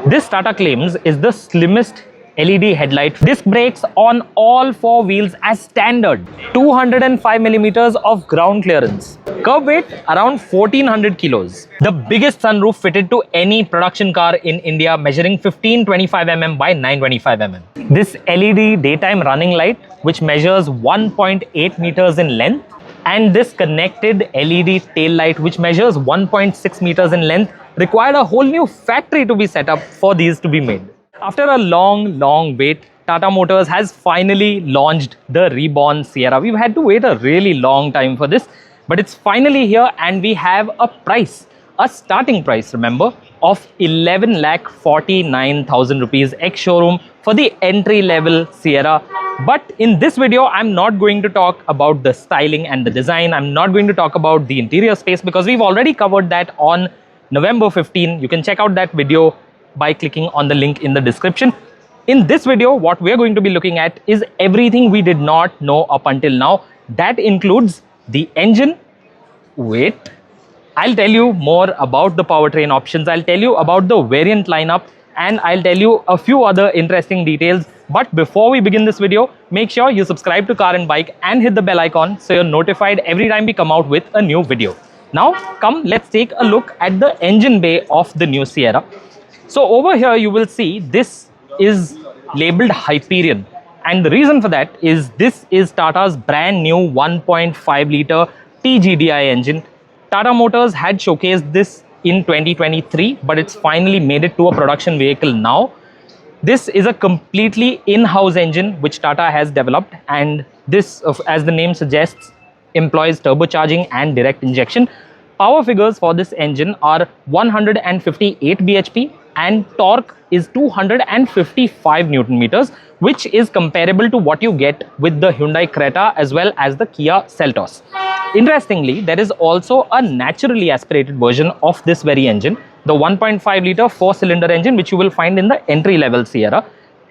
This Tata claims is the slimmest LED headlight. Disc brakes on all four wheels as standard. 205 millimeters of ground clearance. Curb weight around 1400 kilos. The biggest sunroof fitted to any production car in India, measuring 1525 mm by 925 mm. This LED daytime running light, which measures 1.8 meters in length, and this connected LED tail light, which measures 1.6 meters in length, required a whole new factory to be set up for these to be made. After a long wait, Tata Motors has finally launched the reborn Sierra. We've had to wait a really long time for this, but it's finally here, and we have a price, a starting price, remember, of 11,49,000 rupees ex-showroom for the entry-level Sierra. But in this video, I'm not going to talk about the styling and the design. I'm not going to talk about the interior space because we've already covered that on November 15. You can check out that video by clicking on the link in the description. In this video, what we're going to be looking at is everything we did not know up until now. That includes the engine. Wait, I'll tell you more about the powertrain options. I'll tell you about the variant lineup, and I'll tell you a few other interesting details. But before we begin this video, make sure you subscribe to Car and Bike and hit the bell icon so you're notified every time we come out with a new video. Now, come, let's take a look at the engine bay of the new Sierra. So over here, you will see this is labeled Hyperion. And the reason for that is this is Tata's brand new 1.5 litre TGDI engine. Tata Motors had showcased this in 2023, but it's finally made it to a production vehicle now. This is a completely in-house engine which Tata has developed, and this, as the name suggests, employs turbocharging and direct injection. Power figures for this engine are 158 bhp and torque is 255 Newton meters, which is comparable to what you get with the Hyundai Creta as well as the Kia Seltos. Interestingly, there is also a naturally aspirated version of this very engine, the 1.5 litre 4-cylinder engine, which you will find in the entry-level Sierra.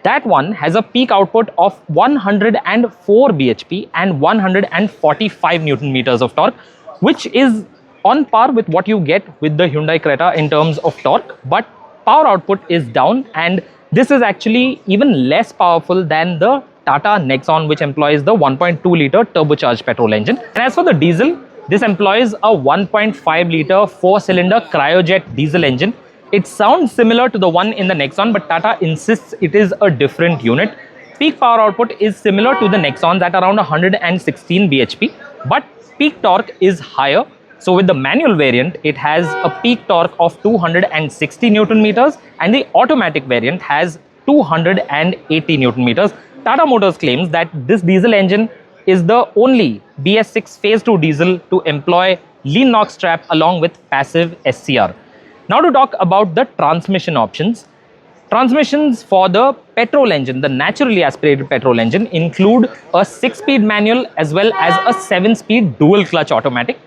That one has a peak output of 104 bhp and 145 Newton meters of torque, which is on par with what you get with the Hyundai Creta in terms of torque, but power output is down, and this is actually even less powerful than the Tata Nexon, which employs the 1.2 litre turbocharged petrol engine. And as for the diesel, this employs a 1.5 litre 4-cylinder Kryojet diesel engine. It sounds similar to the one in the Nexon, but Tata insists it is a different unit. Peak power output is similar to the Nexon at around 116 bhp, but peak torque is higher. So with the manual variant, it has a peak torque of 260 Newton meters, and the automatic variant has 280 Newton meters. Tata Motors claims that this diesel engine is the only BS6 Phase 2 diesel to employ lean NOx trap along with passive SCR. Now to talk about the transmission options. Transmissions for the petrol engine, the naturally aspirated petrol engine, include a 6-speed manual as well as a 7-speed dual clutch automatic.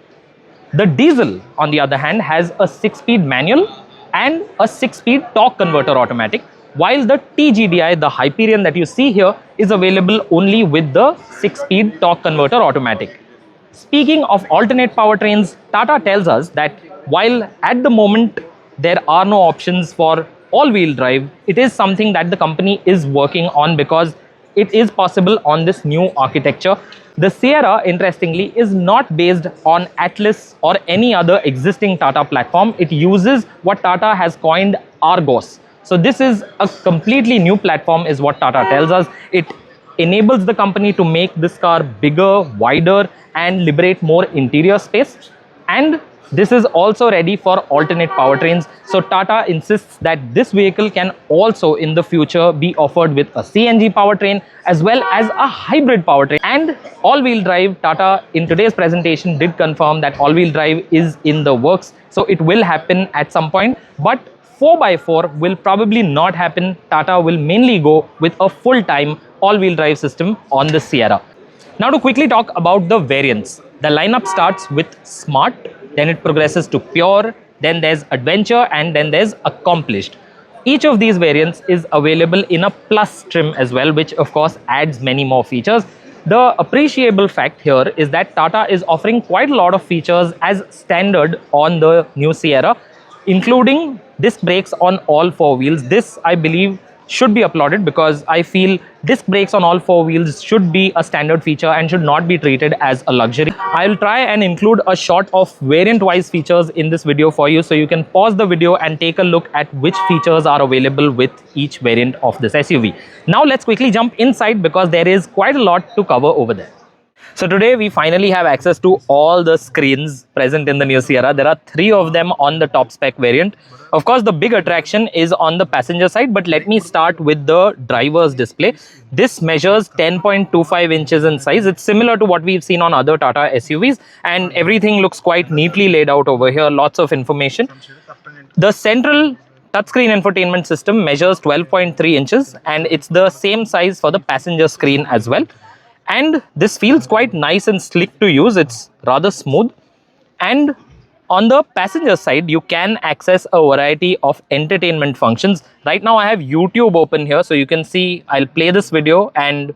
The diesel, on the other hand, has a 6-speed manual and a 6-speed torque converter automatic, while the TGDI, the Hyperion that you see here, is available only with the 6-speed torque converter automatic. Speaking of alternate powertrains, Tata tells us that while at the moment there are no options for all-wheel drive, it is something that the company is working on because it is possible on this new architecture. The Sierra, interestingly, is not based on Atlas or any other existing Tata platform. It uses what Tata has coined Argos. So this is a completely new platform is what Tata tells us. It enables the company to make this car bigger, wider, and liberate more interior space. And this is also ready for alternate powertrains. So Tata insists that this vehicle can also in the future be offered with a CNG powertrain as well as a hybrid powertrain. And all-wheel drive, Tata in today's presentation did confirm that all-wheel drive is in the works. So it will happen at some point, but 4x4 will probably not happen. Tata will mainly go with a full-time all-wheel drive system on the Sierra. Now to quickly talk about the variants. The lineup starts with Smart, then it progresses to Pure, then there's Adventure, and then there's Accomplished. Each of these variants is available in a Plus trim as well, which of course adds many more features. The appreciable fact here is that Tata is offering quite a lot of features as standard on the new Sierra, including disc brakes on all four wheels. This, I believe, should be applauded because I feel disc brakes on all four wheels should be a standard feature and should not be treated as a luxury. I'll try and include a shot of variant-wise features in this video for you, so you can pause the video and take a look at which features are available with each variant of this SUV. Now let's quickly jump inside because there is quite a lot to cover over there. So today we finally have access to all the screens present in the new Sierra. There are 3 of them on the top spec variant. Of course, the big attraction is on the passenger side, but let me start with the driver's display. This measures 10.25 inches in size. It's similar to what we've seen on other Tata SUVs, and everything looks quite neatly laid out over here. Lots of information. The central touchscreen infotainment system measures 12.3 inches, and it's the same size for the passenger screen as well. And this feels quite nice and slick to use. It's rather smooth. And on the passenger side, you can access a variety of entertainment functions. Right now I have YouTube open here, so you can see I'll play this video and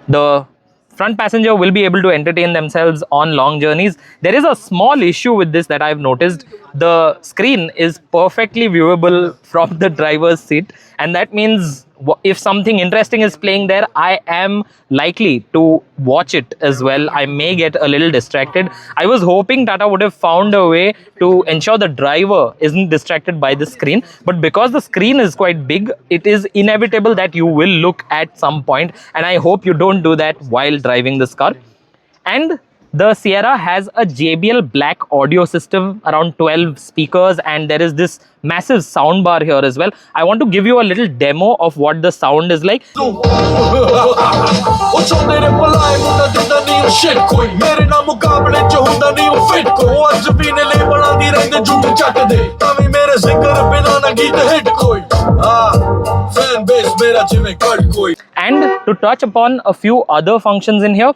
the front passenger will be able to entertain themselves on long journeys. There is a small issue with this that I've noticed. The screen is perfectly viewable from the driver's seat, and that means if something interesting is playing there, I am likely to watch it as well. I may get a little distracted. I was hoping Tata would have found a way to ensure the driver isn't distracted by the screen, but because the screen is quite big, it is inevitable that you will look at some point, and I hope you don't do that while driving this car. And the Sierra has a JBL Black audio system, around 12 speakers, and there is this massive soundbar here as well. I want to give you a little demo of what the sound is like. And to touch upon a few other functions in here,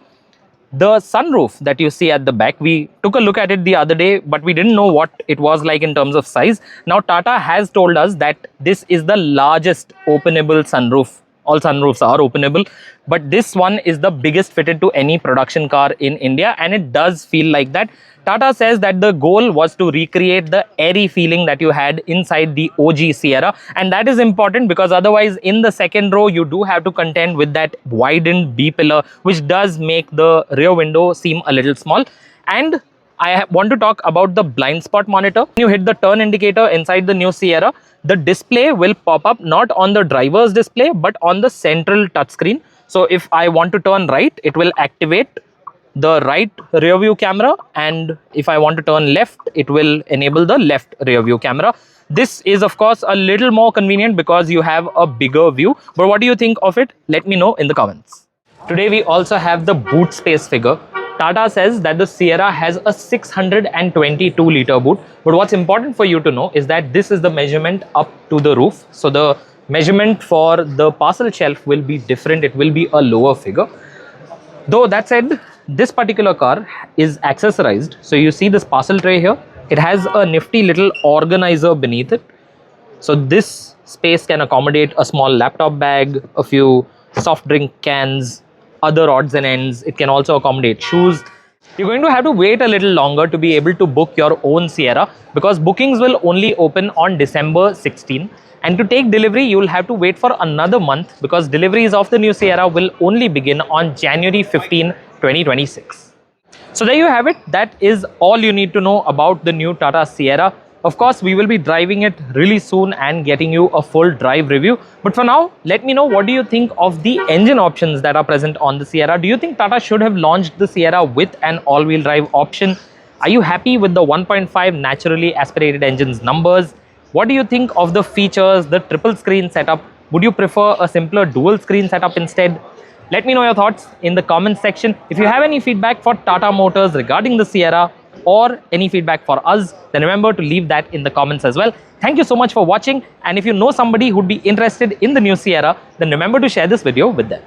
the sunroof that you see at the back, we took a look at it the other day, but we didn't know what it was like in terms of size. Now Tata has told us that this is the largest openable sunroof. All sunroofs are openable, but this one is the biggest fitted to any production car in India, and it does feel like that. Tata says that the goal was to recreate the airy feeling that you had inside the OG Sierra, and that is important because otherwise in the second row you do have to contend with that widened B-pillar, which does make the rear window seem a little small. And I want to talk about the blind spot monitor. When you hit the turn indicator inside the new Sierra, the display will pop up not on the driver's display but on the central touchscreen. So if I want to turn right, it will activate the right rear view camera, and if I want to turn left, it will enable the left rear view camera. This is of course a little more convenient because you have a bigger view, but what do you think of it? Let me know in the comments. Today we also have the boot space figure. Tata says that the Sierra has a 622-litre boot, but what's important for you to know is that this is the measurement up to the roof. So the measurement for the parcel shelf will be different. It will be a lower figure. Though that said, this particular car is accessorized. So you see this parcel tray here. It has a nifty little organizer beneath it. So this space can accommodate a small laptop bag, a few soft drink cans, other odds and ends. It can also accommodate shoes. You're going to have to wait a little longer to be able to book your own Sierra because bookings will only open on December 16. And to take delivery, you will have to wait for another month because deliveries of the new Sierra will only begin on January 15, 2026. So there you have it. That is all you need to know about the new Tata Sierra. Of course, we will be driving it really soon and getting you a full drive review. But for now, let me know, what do you think of the engine options that are present on the Sierra? Do you think Tata should have launched the Sierra with an all-wheel drive option? Are you happy with the 1.5 naturally aspirated engine's numbers? What do you think of the features, the triple screen setup? Would you prefer a simpler dual screen setup instead? Let me know your thoughts in the comments section. If you have any feedback for Tata Motors regarding the Sierra or any feedback for us, then remember to leave that in the comments as well. Thank you so much for watching, and if you know somebody who'd be interested in the new Sierra, then remember to share this video with them.